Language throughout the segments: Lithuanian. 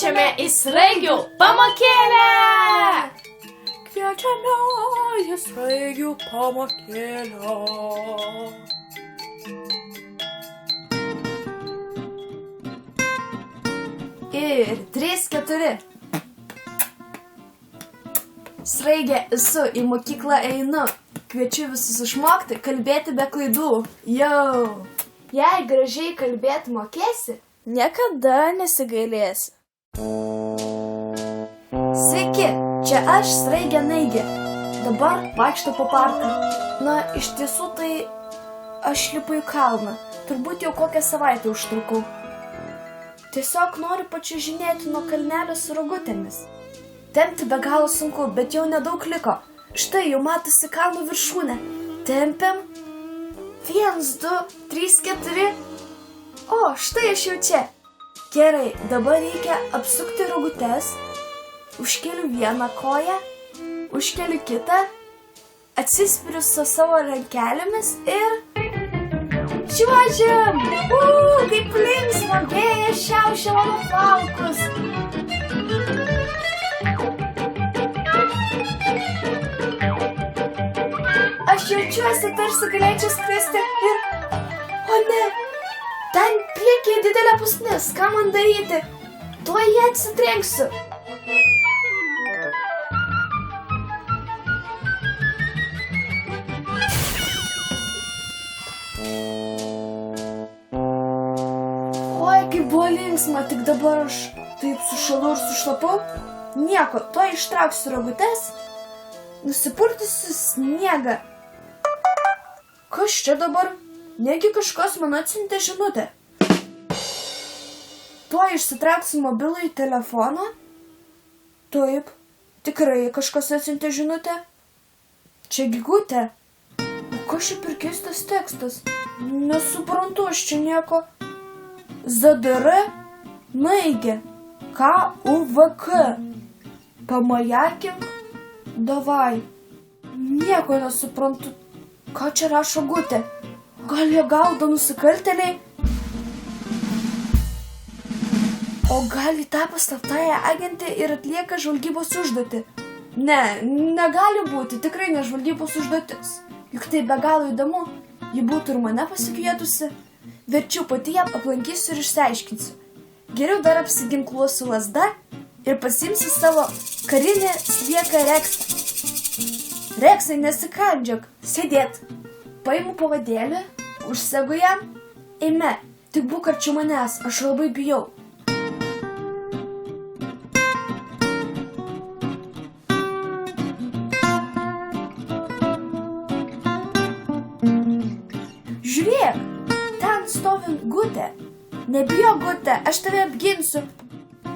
Kviečiame į sraigių pamokėlę! Kviečiame į sraigių pamokėlę. Ir 3, 4. Sraigė esu, į mokyklą einu. Kviečiu visus išmokti, kalbėti be klaidų. Jau! Jei gražiai kalbėti mokėsi, niekada nesigailėsi. Sveiki, čia aš Sraigė Naigė. Dabar vaikštau po parką. Na, iš tiesų tai aš lipu į kalną. Turbūt jau kokią savaitę užtrukau. Tiesiog noriu pačiužinėti nuo kalnelio su rogutėmis. Tempti be galo sunku, bet jau nedaug liko. Štai jau matosi kalno viršūnė. Tempiam. 1, 2, 3, 4. O, štai aš jau čia. Gerai, dabar reikia apsukti rogutes. Užkeliu vieną koją, užkeliu kitą, atsispiriu su savo rankelėmis ir čiuožiam! Kaip linksma, vėjas šiaušia mano plaukus. Aš jaučiuosi, tarsi galėčiau skristi ir... O ne! Ten priekyje didelė pusnis, ką man daryti? Tuoj jį atsitrenksiu. Oi, kaip buvo linksma, tik dabar aš taip sušalau ir sušlapau. Nieko, tuoj ištrauksiu rogutes, nusipurtysiu sniegą. Kas čia dabar? Negi kažkas man atsiuntė žinutę. Tuoj išsitrauksiu mobilųjį telefoną. Taip, tikrai kažkas atsiuntė žinutę. Čia Gigutė. O kas čia per keistas tekstas? Nesuprantu aš čia nieko. ZDR Naigė. KUVK. Pamajakink. Davai. Nieko nesuprantu. Ką čia rašo Gutė? Gal jie gaudo nusikaltėliai? O gal į tą paslaptąją agentę ir atlieka žvalgybos užduotį? Ne, negali būti, tikrai ne žvalgybos užduotis. Juk tai be galo įdomu, ji būtų ir mane pasikvietusi. Verčiau pati ją aplankysiu ir išsiaiškinsiu. Geriau dar apsiginkluosiu lazda ir pasiimsiu savo karinį slieką Reksą. Reksai, nesikandžiok, sėdėt. Paimu pavadėlį, užsegu jam. Eime, tik būk arčiau manęs, aš labai bijau. Žiūrėk, ten stovi Gutė. Nebijok, Gutė, aš tave apginsiu.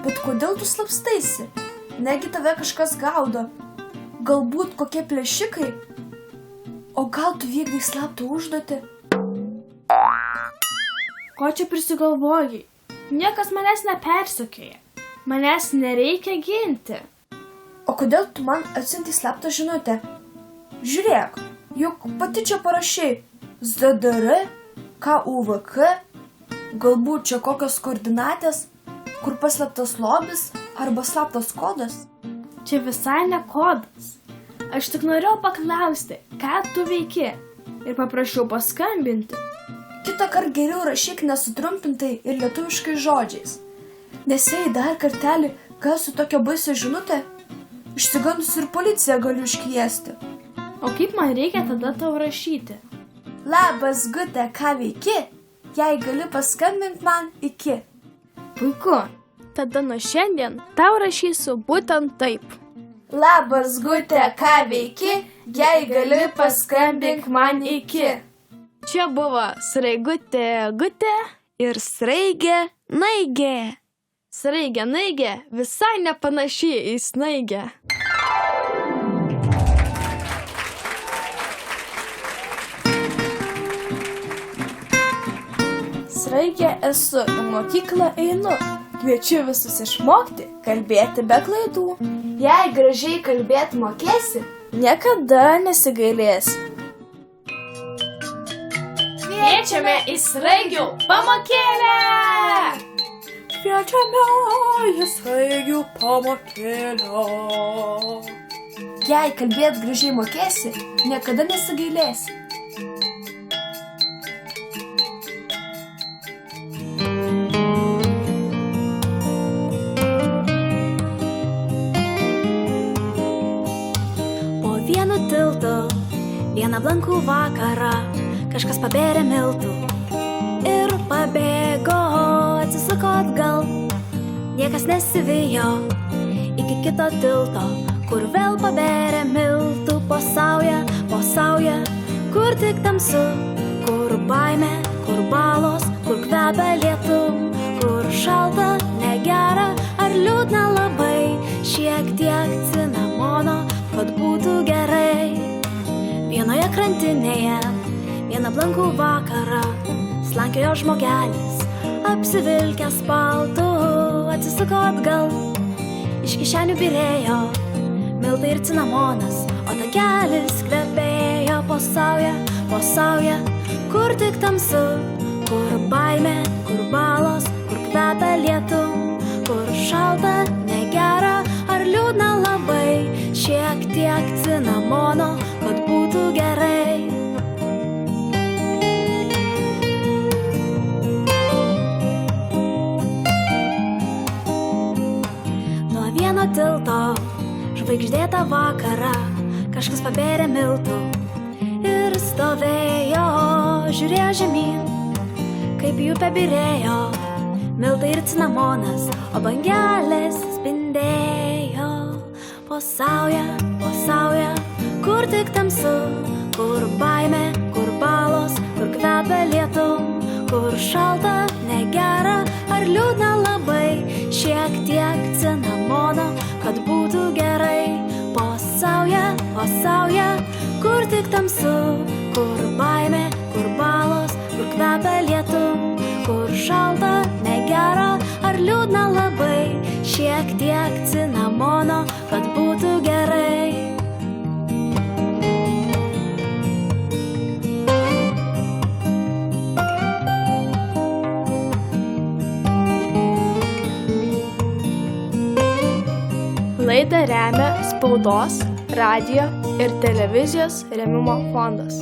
Bet kodėl tu slapstaisi? Negi tave kažkas gaudo. Galbūt kokie plėšikai? O gal tu vykdai slaptą užduotį? Ko čia prisigalvojai? Niekas manęs nepersekioja. Manęs nereikia ginti. O kodėl tu man atsiuntei slaptą žinutę? Žiūrėk, juk pati čia parašei ZDR, KUVK, galbūt čia kokios koordinatės, kur paslėptas lobis arba slaptas kodas? Čia visai ne kodas. Aš tik norėjau paklausti, ką tu veiki ir paprašiau paskambinti. Kitą kartą geriau rašyk nesutrumpintai ir lietuviškai žodžiais. Nes jei dar kartelį gausiu tokią baisią žinutę, išsigandus ir policiją galiu iškviesti. O kaip man reikia tada tau rašyti? Labas, Gutė, ką veiki? Jei gali paskambink man iki. Puiku. Tada nuo šiandien tau rašysiu būtent taip. Labas, Gutė, ką veiki? Jei gali paskambink man iki. Čia buvo Sraigutė Gutė ir Sraigė Naigė. Sraigė Naigė visai nepanaši į snaigę. Sraigė esu, į mokyklą einu. Kviečiu visus išmokti, kalbėti be klaidų. Jei gražiai kalbėti mokėsi, niekada nesigailėsi. Kviečiame į sraigių pamokėlę! šviečiame sraigių pamakėlę. Jei kalbėt gražiai mokėsi, niekada nesigailėsi. Po vienu tiltu, vieną blankų vakarą, kažkas pabėrė miltų ir pabėgo, atsisuko atgal. Niekas nesivijo iki kito tilto, kur vėl pabėrė miltų po sauja, kur tik tamsu, kur baimė, kur balos, kur kvepia lietum, kur šalta, negera ar liūdna labai, šiek tiek cinamono, kad būtų gerai. Vienoje krantinėje, vieną blankų vakarą, slankiojo žmogelis, apsivilkęs paltu, atsisuko atgal. Iš kišenių byrėjo miltai ir cinamonas, o takelis kvepėjo po sauja, kur tik tamsu, kur baimė, kur balos, kur kvepia lietum, kur šalta, negera ar liūdna labai, šiek tiek cinamono, kad būtų gerai. Nuo vieno tilto, žvaigždėtą vakarą, kažkas pabėrė miltų ir stovėjo, žiūrėjo žemyn, kaip į upę byrėjo miltai ir cinamonas, o bangelės spindėjo po sauja, kur tik tamsu, kur baimė, kur balos, kur kvepia lietum, kur šalta, negera ar liūdna labai, šiek tiek cinamono, kad būtų gerai. Po sauja, kur tik tamsu, kur baimė, kur balos, kur kvepia lietum, kur šalta, negera ar liūdna labai, šiek tiek cinamono, kad būtų gerai. Laidą remia Spaudos, radijo ir televizijos rėmimo fondas.